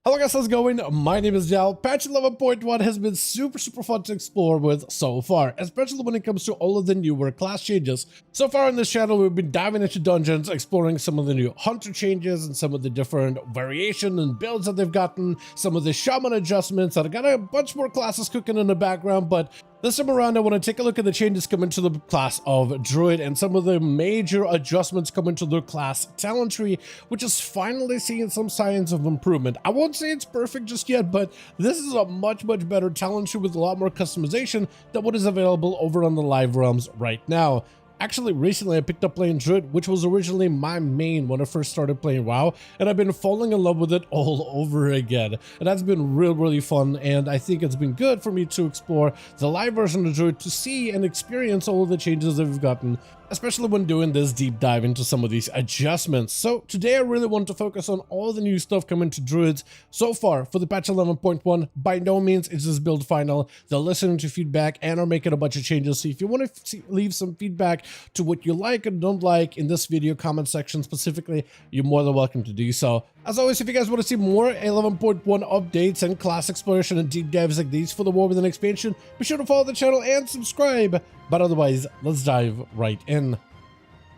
Hello guys, how's it going? My name is Dal. Patch 11.1 has been super fun to explore with so far, especially when it comes to all of the newer class changes. So far on this channel, we've been diving into dungeons, exploring some of the new hunter changes and some of the different variation and builds that they've gotten, some of the shaman adjustments, and I got a bunch more classes cooking in the background, but this time around, I want to take a look at the changes coming to the class of Druid and some of the major adjustments coming to the class talent tree, which is finally seeing some signs of improvement. I won't say it's perfect just yet, but this is a much better talent tree with a lot more customization than what is available over on the live realms right now. Actually, recently I picked up playing Druid, which was originally my main when I first started playing WoW, and I've been falling in love with it all over again. And that's been really fun, and I think it's been good for me to explore the live version of Druid to see and experience all of the changes that we've gotten, especially when doing this deep dive into some of these adjustments. So today I really want to focus on all the new stuff coming to Druids so far for the patch 11.1. By no means is this build final. They're listening to feedback and are making a bunch of changes. So if you want to leave some feedback to what you like and don't like in this video comment section specifically, you're more than welcome to do so. As always, if you guys want to see more 11.1 updates and class exploration and deep dives like these for the War Within expansion, be sure to follow the channel and subscribe. But otherwise, let's dive right in.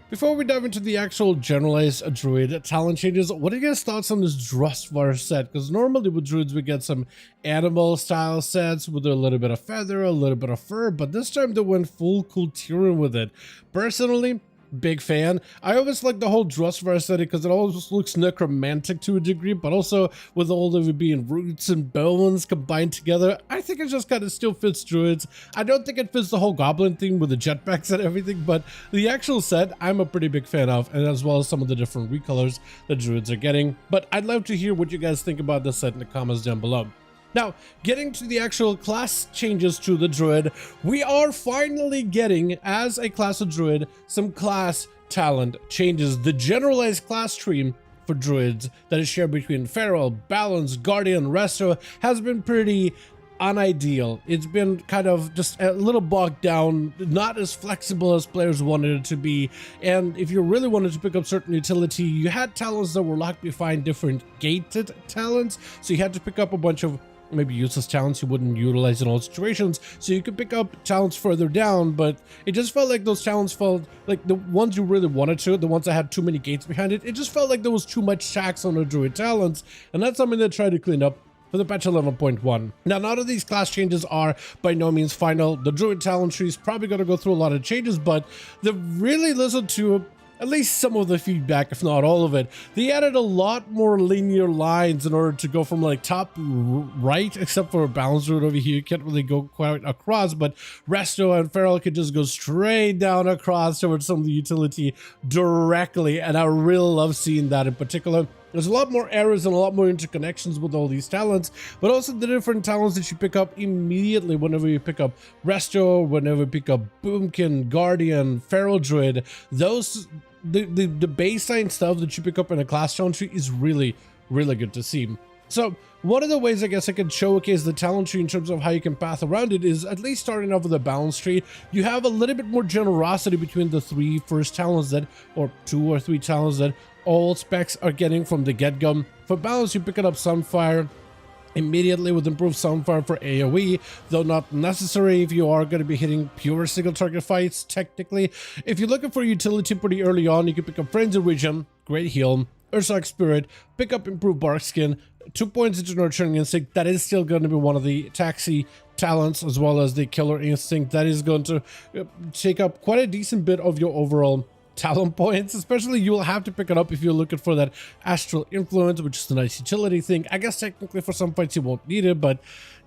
Before we dive into the actual generalized Druid talent changes, what are your guys' thoughts on this Drustvar set? Because normally with Druids we get some animal style sets with a little bit of feather, a little bit of fur, but this time they went full Kultiran with it. Personally, big fan. I always like the whole Drustvar aesthetic because it always looks necromantic to a degree, but also with all of it being roots and bones combined together, I think it just kind of still fits Druids. I don't think it fits the whole goblin thing with the jetpacks and everything, but the actual set I'm a pretty big fan of, and as well as some of the different recolors the Druids are getting. But I'd love to hear what you guys think about this set in the comments down below. Now, getting to the actual class changes to the Druid, we are finally getting, as a class of Druid, some class talent changes. The generalized class tree for Druids that is shared between Feral, Balance, Guardian, Resto has been pretty unideal. It's been kind of just a little bogged down, not as flexible as players wanted it to be, and if you really wanted to pick up certain utility, you had talents that were locked behind different gated talents, so you had to pick up a bunch of maybe useless talents you wouldn't utilize in all situations, so you could pick up talents further down, but it just felt like those talents felt like the ones you really wanted to, the ones that had too many gates behind it, it just felt like there was too much tax on the Druid talents, and that's something they tried to clean up for the patch 11.1. Now, none of these class changes are by no means final. The Druid talent tree is probably going to go through a lot of changes, but they've really listened to at least some of the feedback, if not all of it. They added a lot more linear lines in order to go from like top right, except for a balance route over here. You can't really go quite across, but Resto and Feral could just go straight down across towards some of the utility directly, and I really love seeing that in particular. There's a lot more errors and a lot more interconnections with all these talents, but also the different talents that you pick up immediately whenever you pick up Resto, whenever you pick up Boomkin, Guardian, Feral Druid. Those, the baseline stuff that you pick up in a class talent tree is really good to see. So one of the ways I guess I could showcase the talent tree in terms of how you can path around it is at least starting off with a balance tree. You have a little bit more generosity between the three first talents that, or 2 or 3 talents that all specs are getting from the get-go. For balance, you pick it up Sunfire immediately with improved Sunfire for AoE, though not necessary if you are going to be hitting pure single target fights technically. If you're looking for utility pretty early on, you can pick up Frenzy Regen, great heal, Ursak Spirit, pick up improved Bark Skin, 2 points into Nurturing Instinct. That is still going to be one of the taxi talents, as well as the Killer Instinct. That is going to take up quite a decent bit of your overall talent points, especially you'll have to pick it up if you're looking for that Astral Influence, which is a nice utility thing. I guess technically for some fights you won't need it, but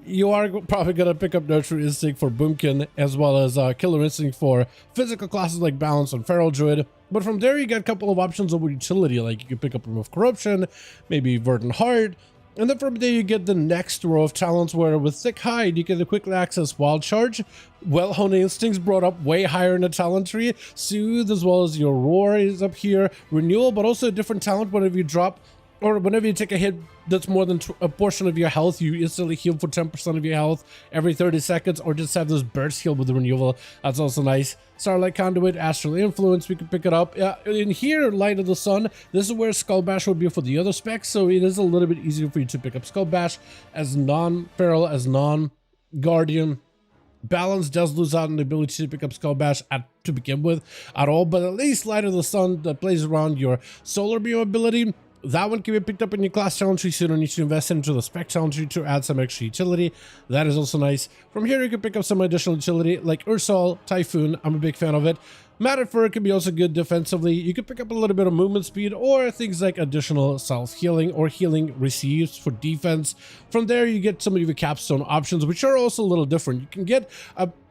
you are probably going to pick up Nurture Instinct for Boomkin, as well as Killer Instinct for physical classes like Balance and Feral Druid. But from there you get a couple of options of utility, like you can pick up Remove Corruption, maybe Verdant Heart, and then from there you get the next row of talents where with Thick Hide you get the quickly access Wild Charge, Well-Honed Instincts brought up way higher in the talent tree, Soothe as well as your Roar is up here, Renewal, but also a different talent whenever you drop or whenever you take a hit that's more than a portion of your health, you instantly heal for 10% of your health every 30 seconds, or just have this burst heal with the renewal. That's also nice. Starlight Conduit, Astral Influence, we can pick it up. In here, Light of the Sun, this is where Skull Bash would be for the other specs, so it is a little bit easier for you to pick up Skull Bash as non-feral, as non-guardian. Balance does lose out on the ability to pick up Skull Bash to begin with at all, but at least Light of the Sun that plays around your Solar Beam ability, that one can be picked up in your class challenge tree, so you don't need to invest into the spec challenge tree to add some extra utility. That is also nice. From here, you can pick up some additional utility like Ursol, Typhoon. I'm a big fan of it. Matter Fur can be also good defensively. You can pick up a little bit of movement speed or things like additional self-healing or healing receives for defense. From there, you get some of your capstone options, which are also a little different. You can get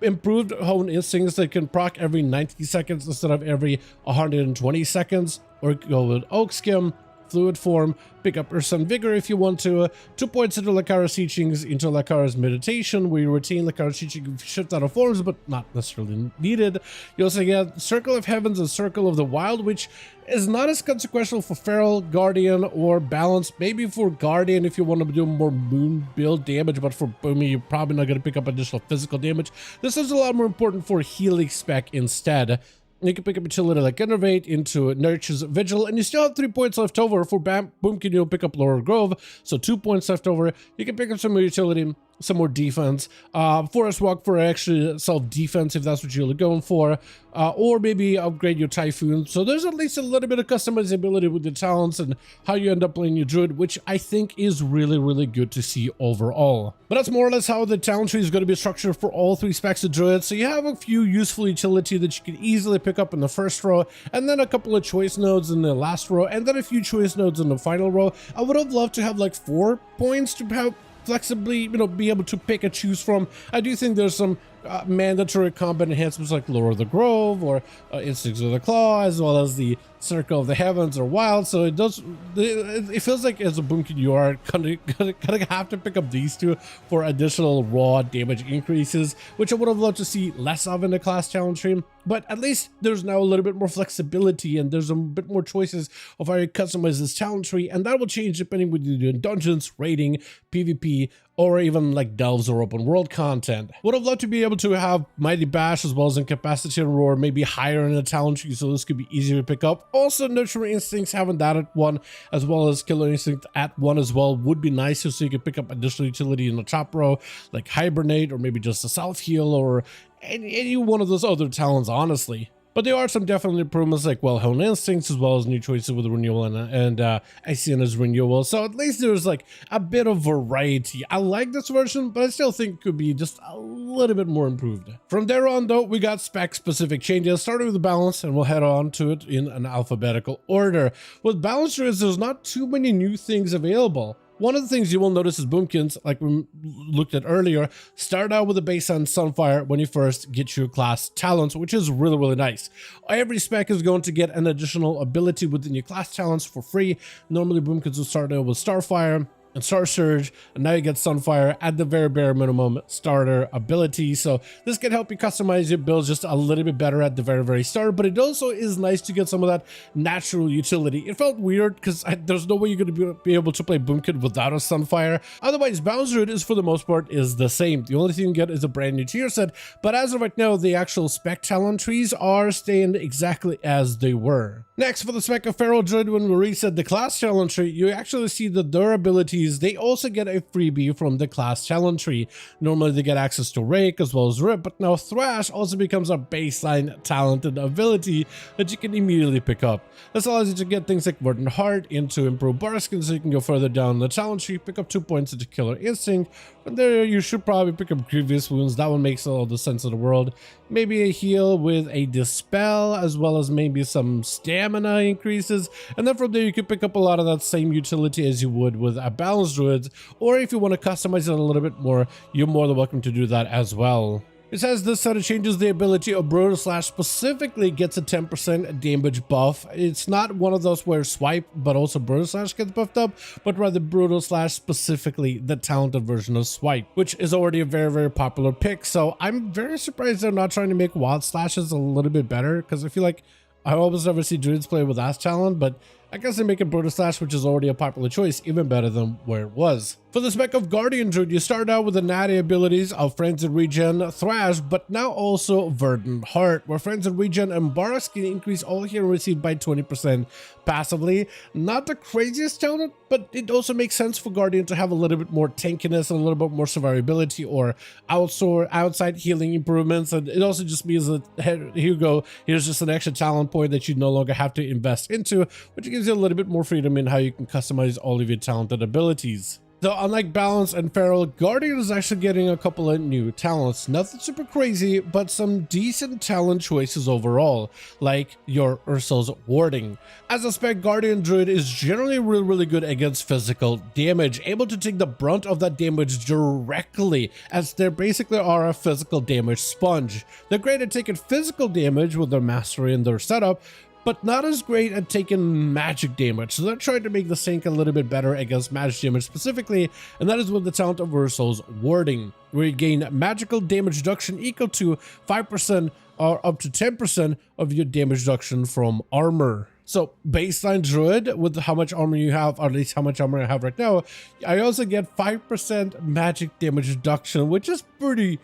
improved Hone Instincts that can proc every 90 seconds instead of every 120 seconds, or go with Oak Skim, Fluid Form, pick up Ursan Vigor if you want to. 2 points into Lakara's Teachings into Lakara's Meditation, where you retain Lakara's Teaching shift out of forms, but not necessarily needed. You also get Circle of Heavens and Circle of the Wild, which is not as consequential for Feral, Guardian, or Balance. Maybe for Guardian if you want to do more moon build damage, but for Boomy, you're probably not going to pick up additional physical damage. This is a lot more important for healing spec instead. You can pick up utility like Innervate into Nurture's Vigil, and you still have 3 points left over. For Boomkin, you'll pick up Laurel Grove, so 2 points left over. You can pick up some more utility, some more defense. Forest Walk for extra self-defense if that's what you're going for, or maybe upgrade your Typhoon. So there's at least a little bit of customizability with the talents and how you end up playing your Druid, which I think is really, really good to see overall. But that's more or less how the talent tree is going to be structured for all 3 specs of Druid. So you have a few useful utility that you can easily pick up in the first row, and then a couple of choice nodes in the last row, and then a few choice nodes in the final row. I would have loved to have like 4 points to have flexibly, be able to pick and choose from. I do think there's some mandatory combat enhancements like Lower the Grove or Instincts of the Claw, as well as the Circle of the Heavens or Wild. So it feels like as a Boomkin you are gonna have to pick up these 2 for additional raw damage increases, which I would have loved to see less of in the class challenge stream. But at least there's now a little bit more flexibility, and there's a bit more choices of how you customize this talent tree, and that will change depending whether you're doing dungeons, raiding, PvP, or even like delves or open world content. Would have loved to be able to have Mighty Bash as well as Incapacitated Roar maybe higher in the talent tree, so this could be easier to pick up. Also, Nurture Instincts, having that at 1 as well as Killer Instinct at 1 as well would be nice, so you could pick up additional utility in the top row like Hibernate, or maybe just a self-heal, or any one of those other talents, honestly. But there are some definite improvements like Hone Instincts, as well as new choices with the renewal and Icina's renewal. So at least there's like a bit of variety. I like this version, but I still think it could be just a little bit more improved. From there on though, we got spec specific changes, starting with the balance, and we'll head on to it in an alphabetical order. With balance, there's not too many new things available. One of the things you will notice is Boomkins, like we looked at earlier, start out with a baseline Sunfire when you first get your class talents, which is really, really nice. Every spec is going to get an additional ability within your class talents for free. Normally, Boomkins will start out with Starfire and Star Surge, and now you get Sunfire at the very bare minimum starter ability. So this can help you customize your builds just a little bit better at the very start, but it also is nice to get some of that natural utility. It felt weird because there's no way you're going to be able to play Boomkin without a Sunfire. Otherwise, Balance Druid is, for the most part, is the same. The only thing you get is a brand new tier set, but as of right now, the actual spec talent trees are staying exactly as they were. Next, for the spec of Feral Druid, when we reset the class challenge tree, you actually see that their abilities, they also get a freebie from the class challenge tree. Normally they get access to Rake as well as Rip, but now Thrash also becomes a baseline talented ability that you can immediately pick up. This allows you to get things like Verdant Heart into improved Barskin, so you can go further down the challenge tree, pick up 2 points into Killer Instinct. From there, you should probably pick up Grievous Wounds. That one makes all the sense in the world. Maybe a heal with a Dispel, as well as maybe some stamina increases. And then from there, you can pick up a lot of that same utility as you would with a Balanced Druid. Or if you want to customize it a little bit more, you're more than welcome to do that as well. It says this set of changes the ability of Brutal Slash specifically gets a 10% damage buff. It's not one of those where Swipe but also Brutal Slash gets buffed up, but rather Brutal Slash, specifically the talented version of Swipe, which is already a very popular pick. So I'm very surprised they're not trying to make Wild Slashes a little bit better, because I feel like I almost never see Druids play with that talent, but I guess they make it Brutal Slash, which is already a popular choice, even better than where it was. For the spec of Guardian Druid, you start out with the natty abilities of Frenzied Regen, Thrash, but now also Verdant Heart, where Frenzied Regen and Barks can increase all healing received by 20% passively. Not the craziest talent, but it also makes sense for Guardian to have a little bit more tankiness and a little bit more survivability or outside healing improvements. And it also just means that, here you go, here's just an extra talent point that you no longer have to invest into, which gives you a little bit more freedom in how you can customize all of your talented abilities. Though unlike Balance and Feral, Guardian is actually getting a couple of new talents. Nothing super crazy, but some decent talent choices overall, like your Ursul's Warding. As a spec, Guardian Druid is generally really good against physical damage, able to take the brunt of that damage directly, as they basically are a physical damage sponge. They're great at taking physical damage with their mastery and their setup, but not as great at taking magic damage. So they're trying to make the sync a little bit better against magic damage specifically, and that is with the talent of Ursul's Warding, where you gain magical damage reduction equal to 5% or up to 10% of your damage reduction from armor. So baseline Druid, with how much armor you have, or at least how much armor I have right now, I also get 5% magic damage reduction, which is pretty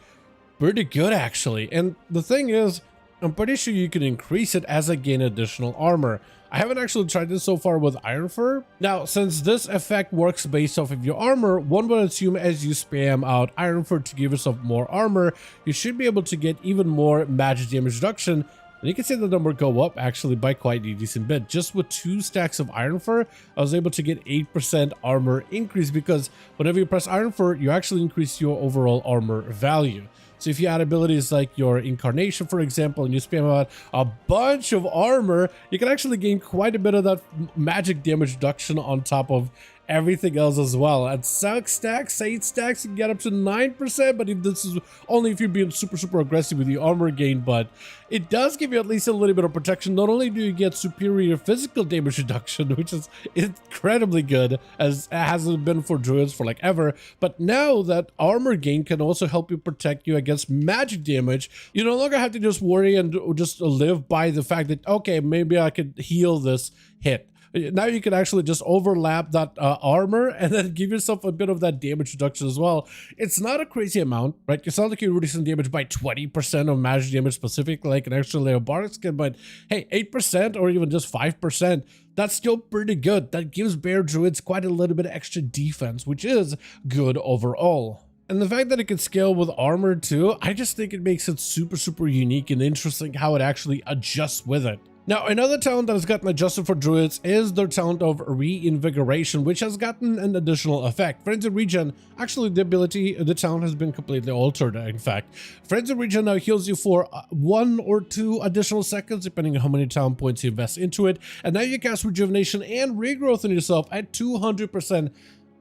good actually. And the thing is, I'm pretty sure you can increase it as I gain additional armor. I haven't actually tried this so far with Iron Fur. Now, since this effect works based off of your armor, one would assume as you spam out Iron Fur to give yourself more armor, you should be able to get even more magic damage reduction. And you can see the number go up actually by quite a decent bit. Just with 2 stacks of Iron Fur, I was able to get 8% armor increase, because whenever you press Iron Fur, you actually increase your overall armor value. So if you add abilities like your Incarnation, for example, and you spam out a bunch of armor, you can actually gain quite a bit of that magic damage reduction on top of everything else as well. At 6 stacks, 8 stacks, you can get up to 9%, but this is only if you're being super aggressive with the armor gain. But it does give you at least a little bit of protection. Not only do you get superior physical damage reduction, which is incredibly good, as it hasn't been for druids for like ever, but now that armor gain can also help you protect you against magic damage. You no longer have to just worry and just live by the fact that, okay, maybe I could heal this hit. Now you can actually just overlap that armor and then give yourself a bit of that damage reduction as well. It's not a crazy amount, right? It's not like you're reducing damage by 20% of magic damage specifically, like an extra layer of bardic skin, but hey, 8% or even just 5%, that's still pretty good. That gives bear druids quite a little bit of extra defense, which is good overall. And the fact that it can scale with armor too, I just think it makes it super unique and interesting how it actually adjusts with it. Now, another talent that has gotten adjusted for druids is their talent of Reinvigoration, which has gotten an additional effect. Frenzied Regen, actually the talent has been completely altered, in fact. Frenzied Regen now heals you for 1 or 2 additional seconds, depending on how many talent points you invest into it. And now you cast Rejuvenation and Regrowth on yourself at 200%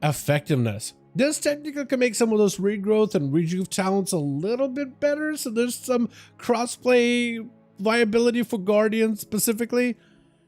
effectiveness. This technically can make some of those Regrowth and Rejuve talents a little bit better, so there's some crossplay viability for Guardian specifically.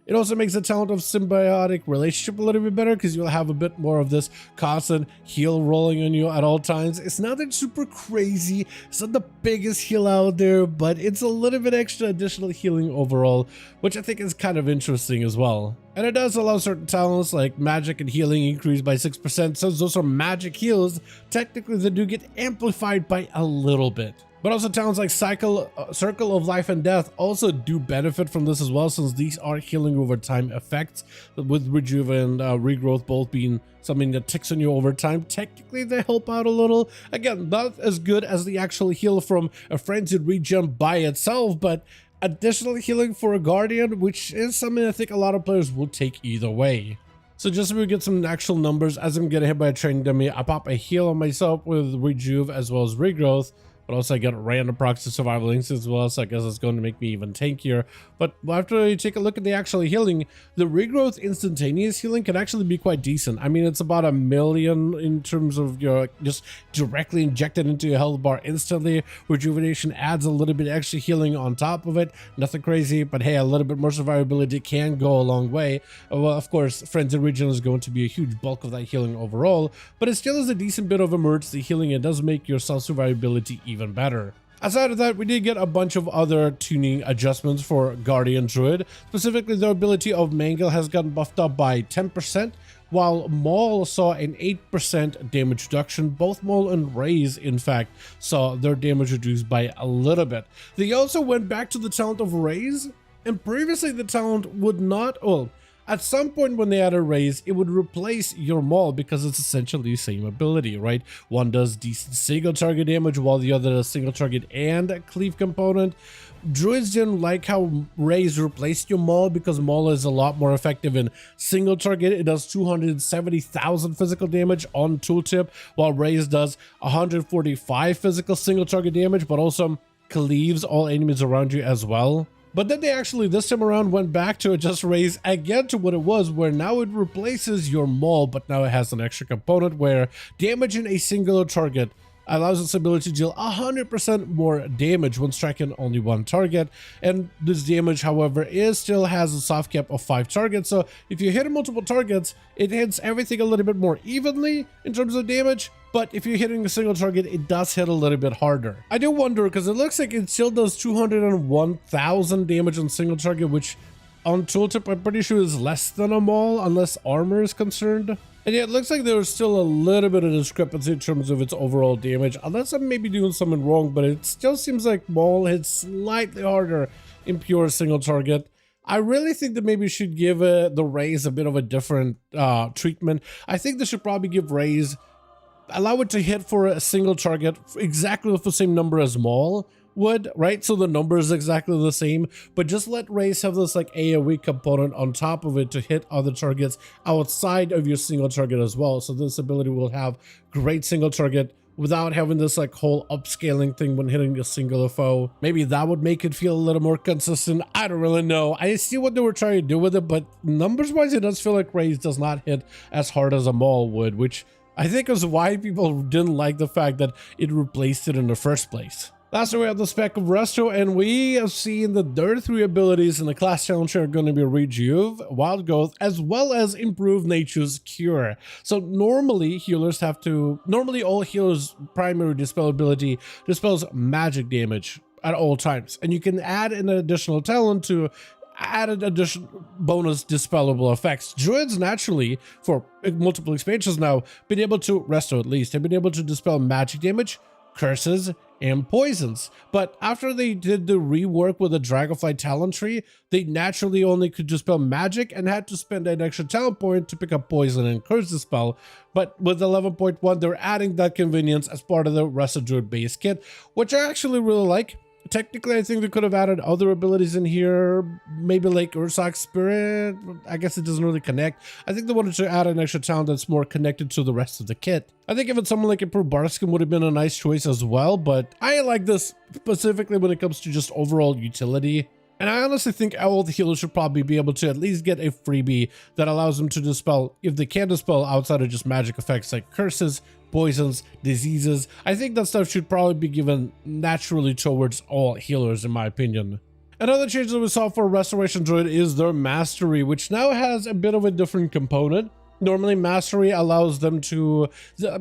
It also makes the talent of Symbiotic Relationship a little bit better, because you'll have a bit more of this constant heal rolling on you at all times. It's nothing super crazy, it's not the biggest heal out there, but it's a little bit extra additional healing overall, which I think is kind of interesting as well. And it does allow certain talents like magic and healing increase by 6%. Since those are magic heals, technically they do get amplified by a little bit. But also talents like Circle of Life and Death also do benefit from this as well, since these are healing over time effects, with Rejuve and Regrowth both being something that ticks on you over time. Technically, they help out a little. Again, not as good as the actual heal from a Frenzied Regen by itself, but additional healing for a Guardian, which is something I think a lot of players will take either way. So just so we get some actual numbers, as I'm getting hit by a training dummy, I pop a heal on myself with Rejuve as well as Regrowth. But also I get random procs to survival links as well, so I guess it's going to make me even tankier. But after you take a look at the actual healing, the Regrowth instantaneous healing can actually be quite decent. I mean, it's about 1 million in terms of your just directly injected into your health bar instantly. Rejuvenation adds a little bit extra healing on top of it. Nothing crazy, but hey, a little bit more survivability can go a long way. Well, of course, Frenzied Regen is going to be a huge bulk of that healing overall, but it still is a decent bit of emergency healing. It does make your self-survivability even better. Aside of that, we did get a bunch of other tuning adjustments for Guardian Druid. Specifically, the ability of Mangle has gotten buffed up by 10%, while Maul saw an 8% damage reduction. Both Maul and Raze, in fact, saw their damage reduced by a little bit. They also went back to the talent of Raze, and previously the talent would not, well, at some point when they added Raze, it would replace your Maul because it's essentially the same ability, right? One does decent single target damage while the other does single target and cleave component. Druids didn't like how Raze replaced your Maul because Maul is a lot more effective in single target. It does 270,000 physical damage on tooltip, while Raze does 145 physical single target damage, but also cleaves all enemies around you as well. But then they actually this time around went back to adjust Raze again to what it was, where now it replaces your Maul, but now it has an extra component where damaging a singular target allows its ability to deal 100% more damage when striking only one target. And this damage, however, still has a soft cap of 5 targets. So if you hit multiple targets, it hits everything a little bit more evenly in terms of damage. But if you're hitting a single target, it does hit a little bit harder. I do wonder, because it looks like it still does 201,000 damage on single target, which on tooltip I'm pretty sure is less than a Maul unless armor is concerned. And yeah, it looks like there was still a little bit of discrepancy in terms of its overall damage, unless I'm maybe doing something wrong, but it still seems like Maul hits slightly harder in pure single target. I really think that maybe we should give the Raze a bit of a different treatment. I think they should probably give Raze, allow it to hit for a single target exactly with the same number as Maul would, right? So the number is exactly the same, but just let Raze have this like AoE component on top of it to hit other targets outside of your single target as well. So this ability will have great single target without having this like whole upscaling thing when hitting a singular foe. Maybe that would make it feel a little more consistent. I don't really know. I see what they were trying to do with it, but numbers wise, it does feel like Raze does not hit as hard as a Maul would, which I think is why people didn't like the fact that it replaced it in the first place. Lastly, we have the Spec of Resto, and we have seen that their 3 abilities in the class challenge are going to be Rejuve, Wild Growth, as well as Improved Nature's Cure. So normally all healers' primary dispel ability dispels magic damage at all times, and you can add an additional talent to add an additional bonus dispellable effects. Druids naturally, for multiple expansions now, been able to, Resto at least, have been able to dispel magic damage, curses, and poisons. But after they did the rework with the Dragonfly talent tree, they naturally only could dispel magic and had to spend an extra talent point to pick up poison and curse the spell. But with 11.1, they're adding that convenience as part of the Resto Druid base kit, which I actually really like. Technically, I think they could have added other abilities in here, maybe like Ursak's Spirit. I guess it doesn't really connect. I think they wanted to add an extra talent that's more connected to the rest of the kit. I think even someone like Improved Barskin would have been a nice choice as well, but I like this specifically when it comes to just overall utility. And I honestly think all the healers should probably be able to at least get a freebie that allows them to dispel, if they can't dispel outside of just magic effects like curses, poisons, diseases. I think that stuff should probably be given naturally towards all healers, in my opinion. Another change that we saw for Restoration Druid is their Mastery, which now has a bit of a different component. Normally, Mastery allows them to,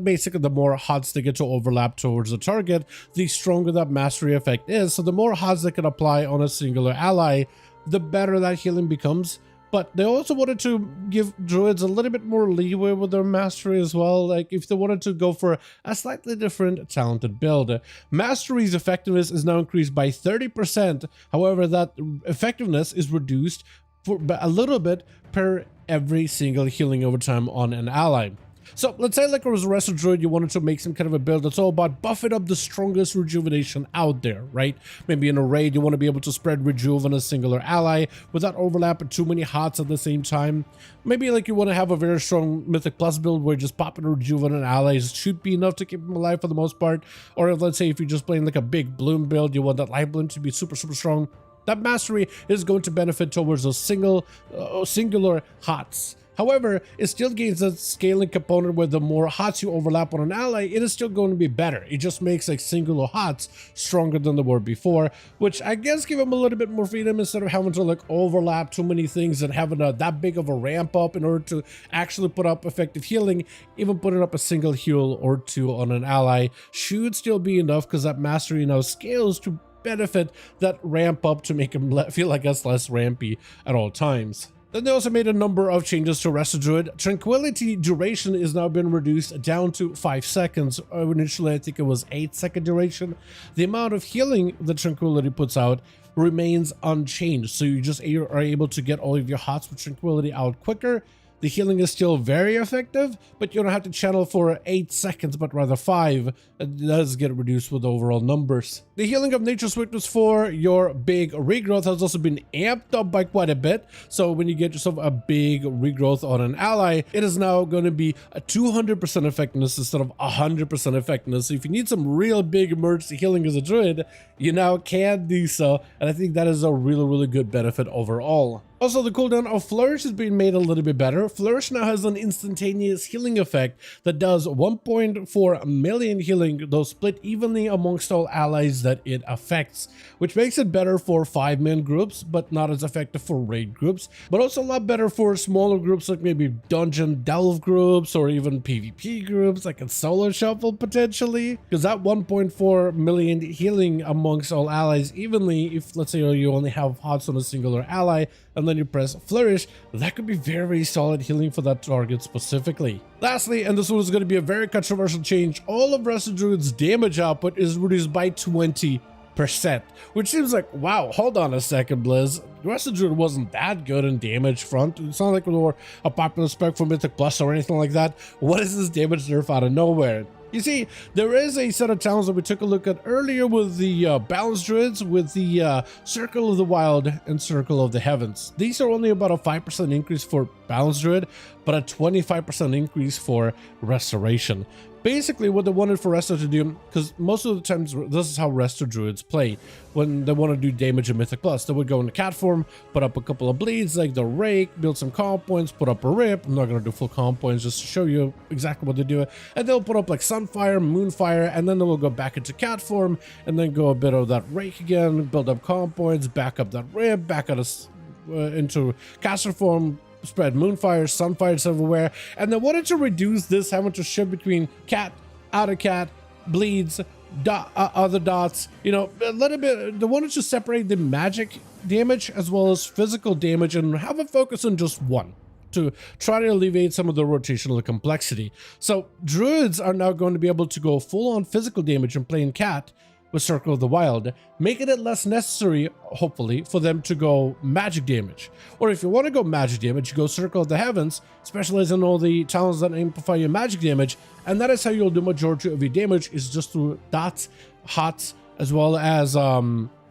basically the more HOTS they get to overlap towards the target, the stronger that Mastery effect is. So the more HOTS they can apply on a singular ally, the better that healing becomes. But they also wanted to give Druids a little bit more leeway with their Mastery as well, like if they wanted to go for a slightly different talented build. Mastery's effectiveness is now increased by 30%, however that effectiveness is reduced for a little bit per every single healing over time on an ally. So let's say like it was a Resto Druid, you wanted to make some kind of a build that's all about buffing up the strongest rejuvenation out there, right? Maybe in a raid, you want to be able to spread rejuve on a singular ally without overlapping too many HOTS at the same time. Maybe like you want to have a very strong Mythic Plus build where just popping a rejuve on an ally should be enough to keep them alive for the most part. Or if, let's say if you're just playing like a big bloom build, you want that light bloom to be super strong. That Mastery is going to benefit towards those singular HOTS However, it still gains a scaling component where the more HOTS you overlap on an ally, it is still going to be better. It just makes like singular HOTS stronger than they were before, which I guess give them a little bit more freedom instead of having to like overlap too many things and having that big of a ramp up in order to actually put up effective healing. Even putting up a single heal or two on an ally should still be enough, because that mastery now scales to benefit that ramp up to make him feel like it's less rampy at all times. Then they also made a number of changes to Resto Druid. Tranquility duration is now been reduced down to 5 seconds. Initially, I think it was 8-second duration. The amount of healing that Tranquility puts out remains unchanged, so you just are able to get all of your HOTS with Tranquility out quicker. The healing is still very effective, but you don't have to channel for 8 seconds, but rather 5. It does get reduced with overall numbers. The healing of Nature's Weakness for your big regrowth has also been amped up by quite a bit. So when you get yourself a big regrowth on an ally, it is now going to be a 200% effectiveness instead of 100% effectiveness. So if you need some real big emergency healing as a druid, you now can do so. And I think that is a really good benefit overall. Also, the cooldown of Flourish is being made a little bit better. Flourish now has an instantaneous healing effect that does 1.4 million healing, though split evenly amongst all allies that it affects, which makes it better for 5-man groups, but not as effective for raid groups, but also a lot better for smaller groups like maybe dungeon delve groups or even PvP groups like a solo shuffle potentially, because that 1.4 million healing amongst all allies evenly, if let's say you only have HOTS on a singular ally, and then you press Flourish, that could be very solid healing for that target specifically. Lastly, and this one is going to be a very controversial change, all of Resto Druid's damage output is reduced by 20%, which seems like, wow, hold on a second, Blizz. Resto Druid wasn't that good in damage front. It's not like we were a popular spec for Mythic Plus or anything like that. What is this damage nerf out of nowhere? You see, there is a set of talents that we took a look at earlier with the Balanced Druids, with the Circle of the Wild and Circle of the Heavens. These are only about a 5% increase for Balanced Druid, but a 25% increase for Restoration. Basically, what they wanted for Resto to do, because most of the times this is how Resto Druids play when they want to do damage in Mythic Plus. They would go into cat form, put up a couple of bleeds like the Rake, build some comp points, put up a Rip. I'm not going to do full comp points just to show you exactly what they do. And they'll put up like Sunfire, Moonfire, and then they will go back into cat form and then go a bit of that Rake again, build up comp points, back up that Rip, back out into caster form, spread Moonfire, Sunfires everywhere, and they wanted to reduce this having to shift between cat, out of cat, bleeds, other dots, you know, a little bit. They wanted to separate the magic damage as well as physical damage and have a focus on just one to try to alleviate some of the rotational complexity. So druids are now going to be able to go full on physical damage and playing cat with Circle of the Wild, making it less necessary, hopefully, for them to go magic damage. Or if you want to go magic damage, you go Circle of the Heavens, specialize in all the talents that amplify your magic damage, and that is how you'll do majority of your damage, is just through dots, HOTS, as well as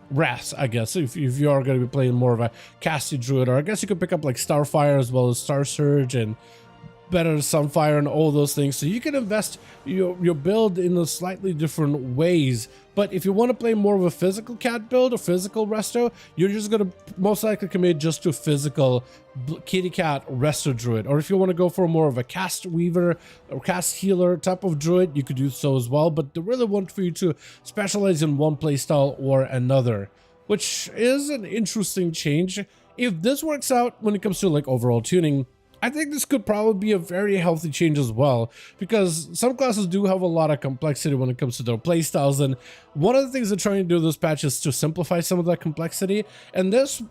Wraths, I guess, if you are going to be playing more of a casty druid, or I guess you could pick up like Starfire as well as Star Surge and better Sunfire and all those things. So you can invest your build in a slightly different ways. But if you want to play more of a physical cat build or physical resto, you're just going to most likely commit just to physical kitty cat resto druid. Or if you want to go for more of a cast weaver or cast healer type of druid, you could do so as well. But they really want for you to specialize in one playstyle or another, which is an interesting change. If this works out when it comes to like overall tuning, I think this could probably be a very healthy change as well, because some classes do have a lot of complexity when it comes to their playstyles, and one of the things they're trying to do this patch is to simplify some of that complexity, and this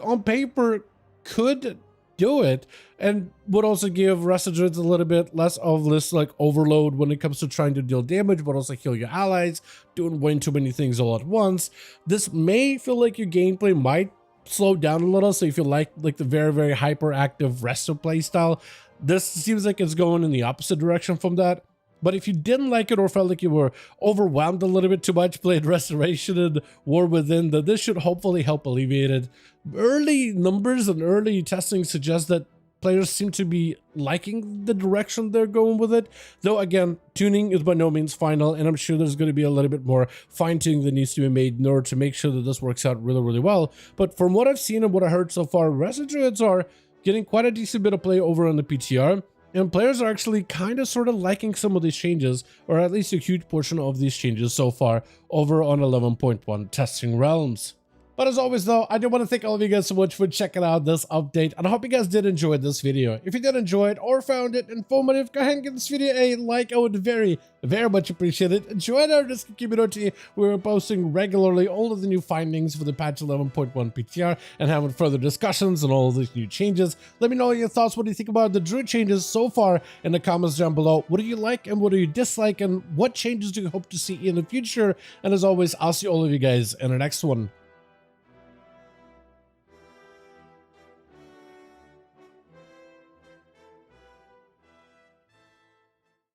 on paper could do it, and would also give Resto Druids a little bit less of this like overload when it comes to trying to deal damage, but also heal your allies, doing way too many things all at once. This may feel like your gameplay might slow down a little, so if you like the very hyperactive resto playstyle, this seems like it's going in the opposite direction from that. But if you didn't like it or felt like you were overwhelmed a little bit too much playing Restoration and War Within, then this should hopefully help alleviate it. Early numbers and early testing suggest that players seem to be liking the direction they're going with it, though again, tuning is by no means final, and I'm sure there's going to be a little bit more fine-tuning that needs to be made in order to make sure that this works out really well. But from what I've seen and what I heard so far, Resto Druids are getting quite a decent bit of play over on the PTR. And players are actually kind of sort of liking some of these changes, or at least a huge portion of these changes so far over on 11.1 testing realms. But as always though, I do want to thank all of you guys so much for checking out this update, and I hope you guys did enjoy this video. If you did enjoy it or found it informative, go ahead and give this video a like. I would very much appreciate it. Join our Discord community. We're posting regularly all of the new findings for the patch 11.1 PTR and having further discussions on all of these new changes. Let me know your thoughts. What do you think about the Druid changes so far in the comments down below? What do you like and what do you dislike, and what changes do you hope to see in the future? And as always, I'll see all of you guys in the next one.